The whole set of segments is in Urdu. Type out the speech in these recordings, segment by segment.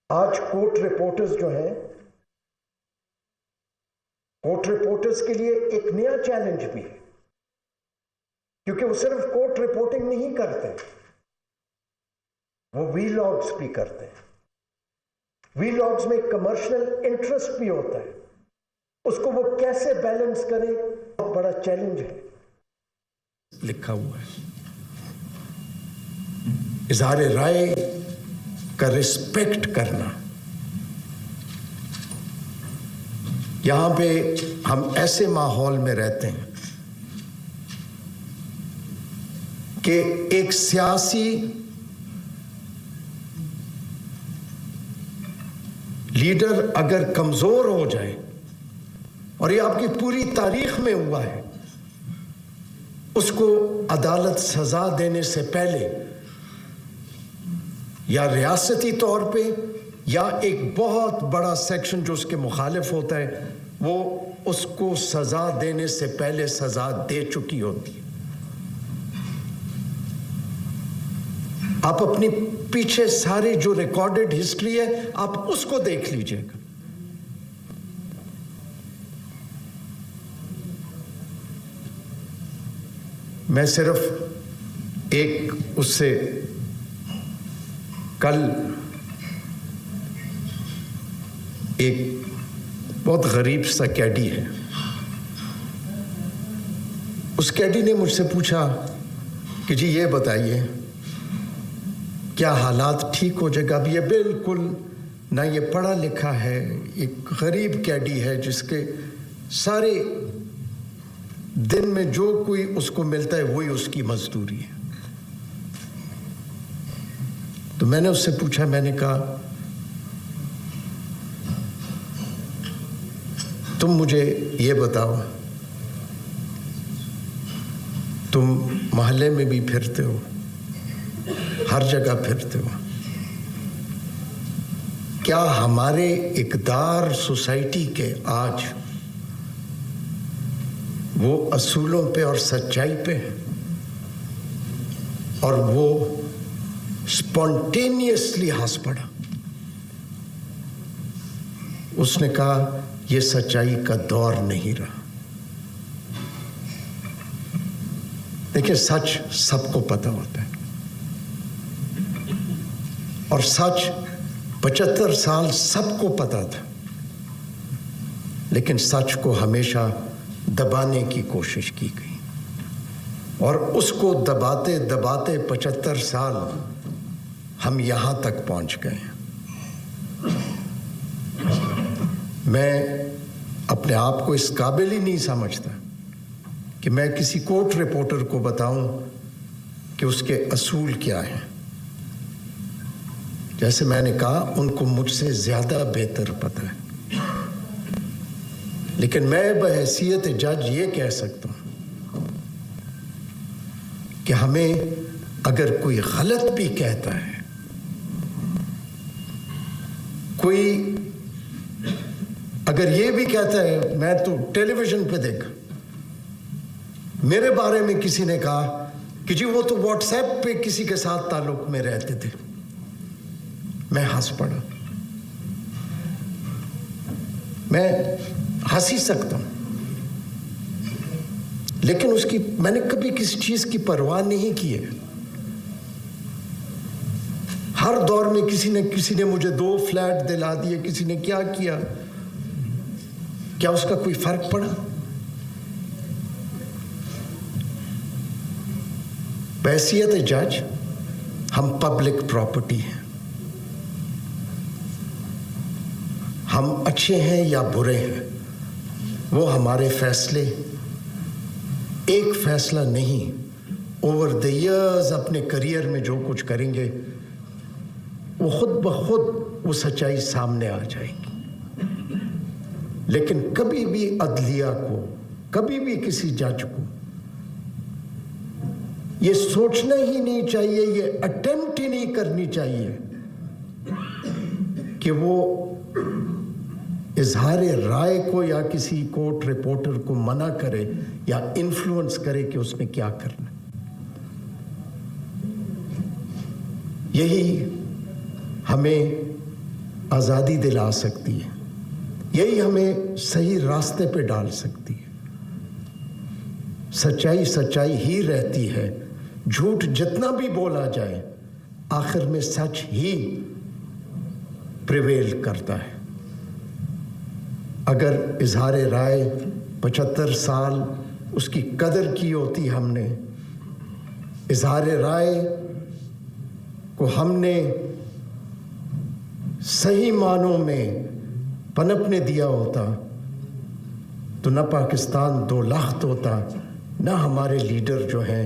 آج کورٹ رپورٹرز جو ہیں، کورٹ رپورٹرز کے لیے ایک نیا چیلنج بھی ہے، کیونکہ وہ صرف کورٹ رپورٹنگ نہیں کرتے، وہ وی لاگز بھی کرتے ہیں۔ وی لاگز میں کمرشل انٹرسٹ بھی ہوتا ہے، اس کو وہ کیسے بیلنس کرے، بہت بڑا چیلنج ہے۔ لکھا ہوا ہے اظہار رائے کا رسپیکٹ کرنا۔ یہاں پہ ہم ایسے ماحول میں رہتے ہیں کہ ایک سیاسی لیڈر اگر کمزور ہو جائے، اور یہ آپ کی پوری تاریخ میں ہوا ہے، اس کو عدالت سزا دینے سے پہلے یا ریاستی طور پہ یا ایک بہت بڑا سیکشن جو اس کے مخالف ہوتا ہے، وہ اس کو سزا دینے سے پہلے سزا دے چکی ہوتی ہے۔ آپ اپنی پیچھے سارے جو ریکارڈڈ ہسٹری ہے، آپ اس کو دیکھ لیجئے گا۔ میں صرف ایک اس سے کل ایک بہت غریب سا کیڈی ہے، اس کیڈی نے مجھ سے پوچھا کہ جی یہ بتائیے کیا حالات ٹھیک ہو جائے گا؟ اب یہ بالکل نہ یہ پڑھا لکھا ہے، ایک غریب کیڈی ہے جس کے سارے دن میں جو کوئی اس کو ملتا ہے وہی اس کی مزدوری ہے۔ تو میں نے اس سے پوچھا، میں نے کہا تم مجھے یہ بتاؤ، تم محلے میں بھی پھرتے ہو، ہر جگہ پھرتے ہو، کیا ہمارے اقدار سوسائٹی کے آج وہ اصولوں پہ اور سچائی پہ ہیں، اور وہ اسپونٹینیسلی ہنس پڑا؟ اس نے کہا یہ سچائی کا دور نہیں رہا۔ دیکھیں، سچ سب کو پتہ ہوتا ہے، اور سچ 75 سال سب کو پتہ تھا، لیکن سچ کو ہمیشہ دبانے کی کوشش کی گئی، اور اس کو دباتے دباتے 75 سال ہم یہاں تک پہنچ گئے ہیں۔ میں اپنے آپ کو اس قابل ہی نہیں سمجھتا کہ میں کسی کورٹ رپورٹر کو بتاؤں کہ اس کے اصول کیا ہیں۔ جیسے میں نے کہا، ان کو مجھ سے زیادہ بہتر پتہ ہے، لیکن میں بحیثیت جج یہ کہہ سکتا ہوں کہ ہمیں اگر کوئی غلط بھی کہتا ہے، کوئی اگر یہ بھی کہتا ہے، میں تو ٹیلی ویژن پہ دیکھا، میرے بارے میں کسی نے کہا کہ جی وہ تو واٹس ایپ پہ کسی کے ساتھ تعلق میں رہتے تھے، میں ہنس پڑا۔ میں ہنس ہی سکتا ہوں، لیکن اس کی میں نے کبھی کسی چیز کی پرواہ نہیں کی ہے۔ ہر دور میں کسی نے مجھے 2 فلیٹ دلا دیے، کسی نے کیا کیا، کیا اس کا کوئی فرق پڑا؟ بحیثیت جج ہم پبلک پراپرٹی ہیں، ہم اچھے ہیں یا برے ہیں، وہ ہمارے فیصلے ایک فیصلہ نہیں، اوور دی ایئرز اپنے کریئر میں جو کچھ کریں گے وہ خود بخود وہ سچائی سامنے آ جائے گی۔ لیکن کبھی بھی عدلیہ کو، کبھی بھی کسی جج کو یہ سوچنا ہی نہیں چاہیے، یہ اٹیمپٹ ہی نہیں کرنی چاہیے کہ وہ اظہار رائے کو یا کسی کورٹ رپورٹر کو منع کرے یا انفلوئنس کرے کہ اس نے کیا کرنا۔ یہی ہمیں آزادی دلا سکتی ہے, یہی ہمیں صحیح راستے پہ ڈال سکتی ہے. سچائی سچائی ہی رہتی ہے, جھوٹ جتنا بھی بولا جائے آخر میں سچ ہی پریویل کرتا ہے. اگر اظہار رائے 75 سال اس کی قدر کی ہوتی, ہم نے اظہار رائے کو ہم نے صحیح معنوں میں پنپنے دیا ہوتا تو نہ پاکستان 2 لاکھ ہوتا, نہ ہمارے لیڈر جو ہیں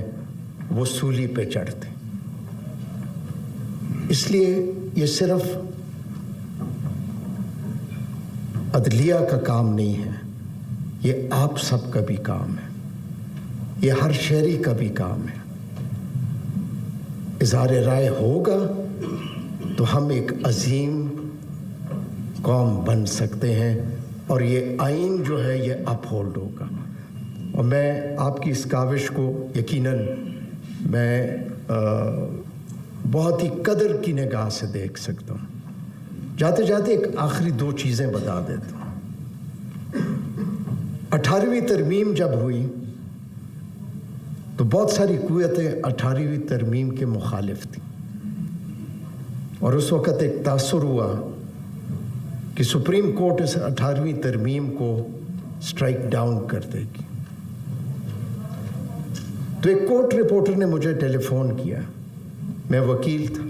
وہ سولی پہ چڑھتے. اس لیے یہ صرف عدلیہ کا کام نہیں ہے, یہ آپ سب کا بھی کام ہے, یہ ہر شہری کا بھی کام ہے. اظہار رائے ہوگا تو ہم ایک عظیم قوم بن سکتے ہیں, اور یہ آئین جو ہے یہ اپ ہولڈ ہوگا. اور میں آپ کی اس کاوش کو یقیناً میں بہت ہی قدر کی نگاہ سے دیکھ سکتا ہوں. جاتے جاتے ایک آخری 2 چیزیں بتا دیتا ہوں. 18ویں ترمیم جب ہوئی تو بہت ساری قوتیں 18ویں ترمیم کے مخالف تھیں, اور اس وقت ایک تاثر ہوا کہ سپریم کورٹ اس 18ویں ترمیم کو سٹرائک ڈاؤن کر دے گی. تو ایک کورٹ رپورٹر نے مجھے ٹیلی فون کیا, میں وکیل تھا,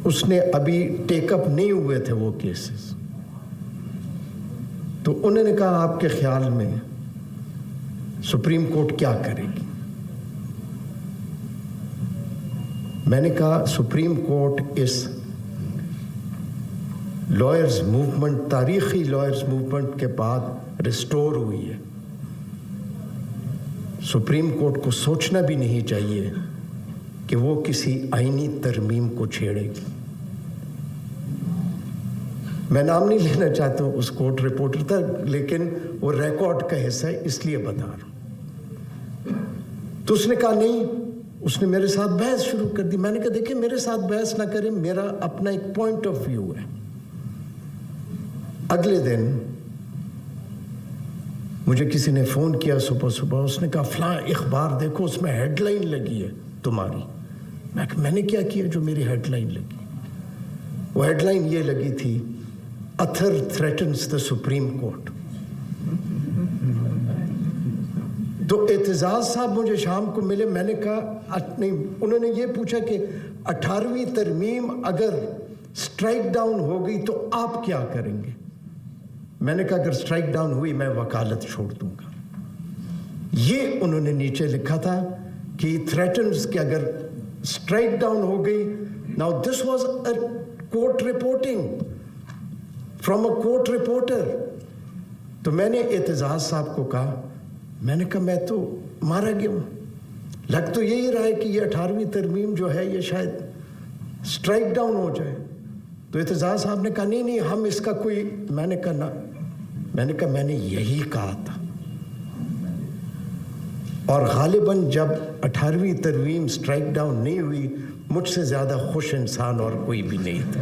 اس نے ابھی ٹیک اپ نہیں ہوئے تھے وہ کیسز, تو انہوں نے کہا آپ کے خیال میں سپریم کورٹ کیا کرے گی؟ میں نے کہا سپریم کورٹ اس لائرز موومنٹ, تاریخی لائرز موومنٹ کے بعد ریسٹور ہوئی ہے. سپریم کورٹ کو سوچنا بھی نہیں چاہیے کہ وہ کسی آئینی ترمیم کو چھیڑے گی. میں نام نہیں لینا چاہتا ہوں اس کورٹ رپورٹر تھا, لیکن وہ ریکارڈ کا حصہ ہے اس لیے بتا رہا ہوں. تو اس نے کہا نہیں, اس نے میرے ساتھ بحث شروع کر دی. میں نے کہا دیکھیں میرے ساتھ بحث نہ کریں, میرا اپنا ایک پوائنٹ آف ویو ہے. اگلے دن مجھے کسی نے فون کیا صبح, اس نے کہا فلاں اخبار دیکھو اس میں ہیڈ لائن لگی ہے تمہاری. میں نے کیا کیا جو میری ہیڈ لائن لگی؟ وہ ہیڈ لائن یہ لگی تھی, اتھر تھریٹنز دا سپریم کورٹ. تو اعتزاز صاحب مجھے شام کو ملے, میں نے کہا نہیں, انہوں نے یہ پوچھا کہ 18ویں ترمیم اگر سٹرائک ڈاؤن ہو گئی تو آپ کیا کریں گے؟ میں نے کہا اگر سٹرائک ڈاؤن ہوئی میں وکالت چھوڑ دوں گا. یہ انہوں نے نیچے لکھا تھا کہ تھریٹنز کہ اگر سٹرائک ڈاؤن ہو گئی. Now this was a court reporting from a court reporter. تو میں نے اعتزاز صاحب کو کہا, میں نے کہا میں تو مارا گیا ہوں, لگ تو یہی رہا ہے کہ یہ 18ویں ترمیم جو ہے یہ شاید سٹرائک ڈاؤن ہو جائے. تو اعتزاز صاحب نے کہا نہیں ہم اس کا کوئی, میں نے کہا نہ, میں نے کہا میں نے یہی کہا تھا. اور غالباً جب 18ویں ترمیم سٹرائک ڈاؤن نہیں ہوئی, مجھ سے زیادہ خوش انسان اور کوئی بھی نہیں تھا.